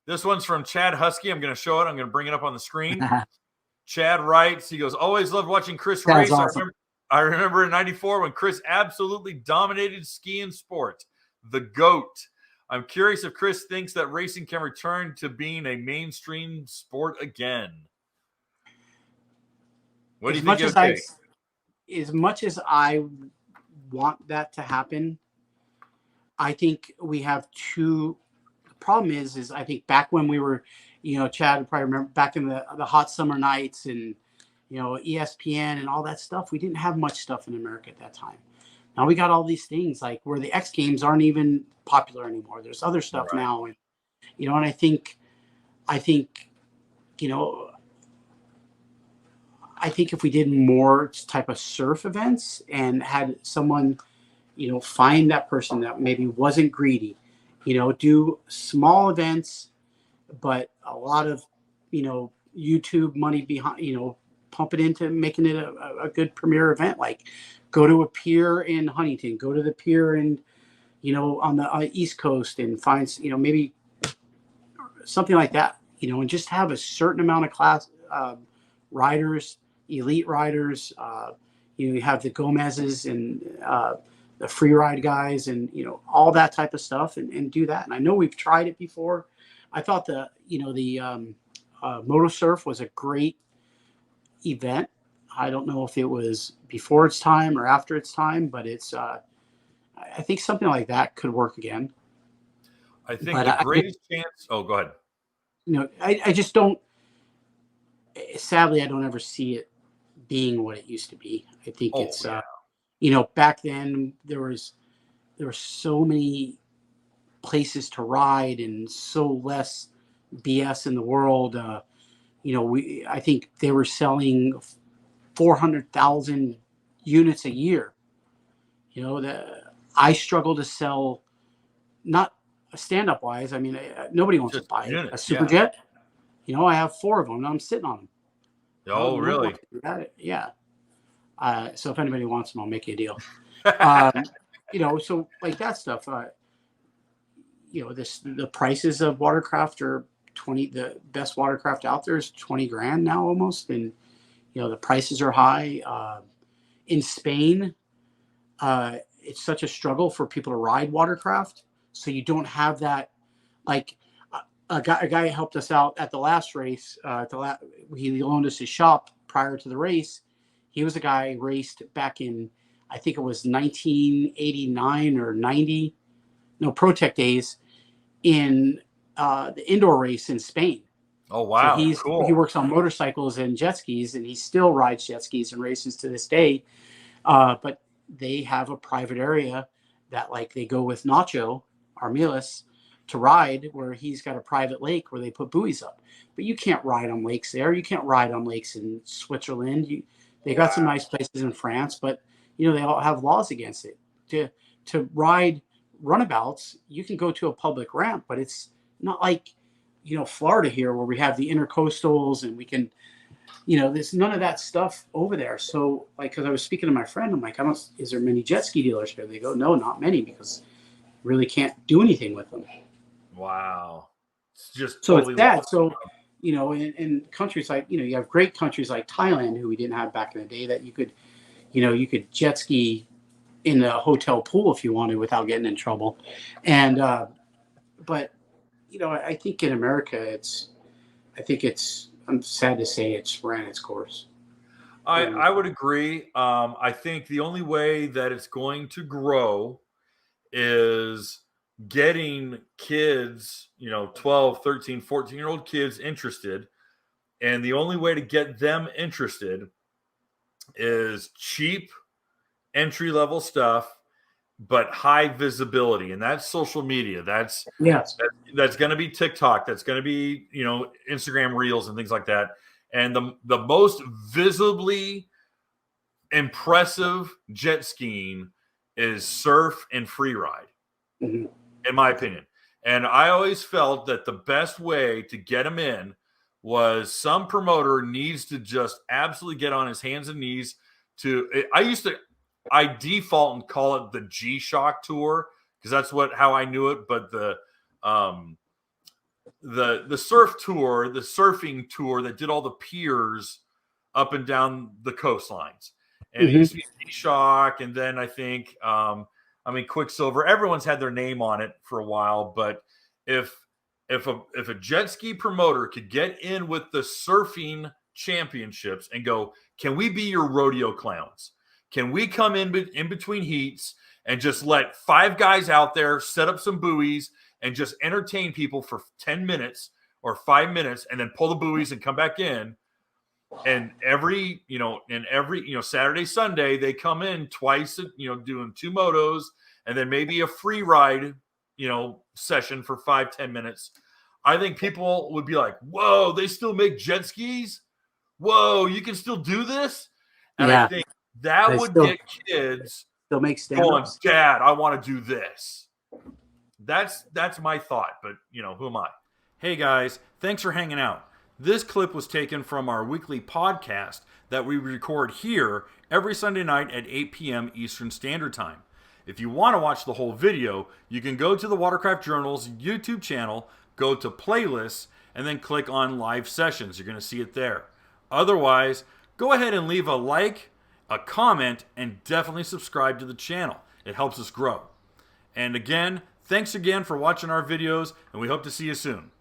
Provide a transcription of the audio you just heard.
This one's from Chad Husky. I'm going to show it. I'm going to bring it up on the screen. Chad writes, he goes, always loved watching Chris race. Awesome. I remember in 94 when Chris absolutely dominated skiing sport. The GOAT. I'm curious if Chris thinks that racing can return to being a mainstream sport again. What do you think? As much as I want that to happen, I think we have two. The problem is I think back when we were, Chad probably remember back in the hot summer nights and, ESPN and all that stuff, we didn't have much stuff in America at that time. Now we got all these things like where the X Games aren't even popular anymore. There's other stuff now. And, and I think if we did more type of surf events and had someone, find that person that maybe wasn't greedy, do small events, but a lot of, YouTube money behind, pump it into making it a good premier event. Like go to a pier in Huntington, go to the pier in, on the East Coast and find, maybe something like that, and just have a certain amount of class riders, elite riders. You have the Gomez's and the free ride guys and, all that type of stuff and do that. And I know we've tried it before. I thought the Moto Surf was a great event. I don't know if it was before its time or after its time, but it's, I think something like that could work again. I think the greatest chance. Oh, go ahead. I just don't, sadly, I don't ever see it being what it used to be. I think back then there were so many places to ride and so less BS in the world. I think they were selling 400,000 units a year. I struggle to sell, not stand-up wise. I mean, nobody wants to buy a Superjet. I have 4 of them and I'm sitting on them. Oh, really? Yeah. So if anybody wants them, I'll make you a deal. So like that stuff, the prices of Watercraft are the best Watercraft out there is $20,000 now almost. And, the prices are high. In Spain, it's such a struggle for people to ride Watercraft. So you don't have that, like a guy helped us out at the last race. He loaned us his shop prior to the race. He was a guy who raced back in, I think it was 1989 or 90, ProTech days in the indoor race in Spain. Oh, wow. So cool. He works on motorcycles and jet skis, and he still rides jet skis and races to this day. But they have a private area that, like, they go with Nacho Armilas to ride, where he's got a private lake where they put buoys up. But you can't ride on lakes there. You can't ride on lakes in Switzerland. They got some nice places in France, but, they all have laws against it. To ride runabouts, you can go to a public ramp, but it's not like, Florida here where we have the intercoastals and we can, there's none of that stuff over there. So, like, because I was speaking to my friend, I'm like, is there many jet ski dealers here? They go, no, not many, because really can't do anything with them. Wow. It's just so totally it's that. So, in countries like, you have great countries like Thailand, who we didn't have back in the day, that you could, you could jet ski in a hotel pool if you wanted without getting in trouble. And, but, I think in America, I'm sad to say it's ran its course. I would agree. I think the only way that it's going to grow is getting kids, 12, 13, 14-year-old kids interested. And the only way to get them interested is cheap entry-level stuff, but high visibility. And that's social media. That's going to be TikTok. That's going to be, Instagram Reels and things like that. And the most visibly impressive jet skiing is surf and free ride, in my opinion. And I always felt that the best way to get them in was some promoter needs to just absolutely get on his hands and knees I default and call it the G-Shock Tour because that's how I knew it. But the surf tour, the surfing tour that did all the piers up and down the coastlines. And it used to be G-Shock, and then I think, Quicksilver. Everyone's had their name on it for a while, but if a jet ski promoter could get in with the surfing championships and go, can we be your rodeo clowns? Can we come in between heats and just let 5 guys out there set up some buoys and just entertain people for 10 minutes or 5 minutes, and then pull the buoys and come back in? And every Saturday, Sunday, they come in twice, doing 2 motos and then maybe a free ride, session for 5-10 minutes. I think people would be like, whoa, they still make jet skis? Whoa, you can still do this? And I think that would get kids still make going, Dad, I want to do this. That's my thought, but who am I? Hey guys, thanks for hanging out. This clip was taken from our weekly podcast that we record here every Sunday night at 8 p.m. Eastern Standard Time. If you want to watch the whole video, you can go to the Watercraft Journal's YouTube channel, go to playlists, and then click on live sessions. You're going to see it there. Otherwise, go ahead and leave a like, a comment, and definitely subscribe to the channel. It helps us grow. And again, thanks again for watching our videos, and we hope to see you soon.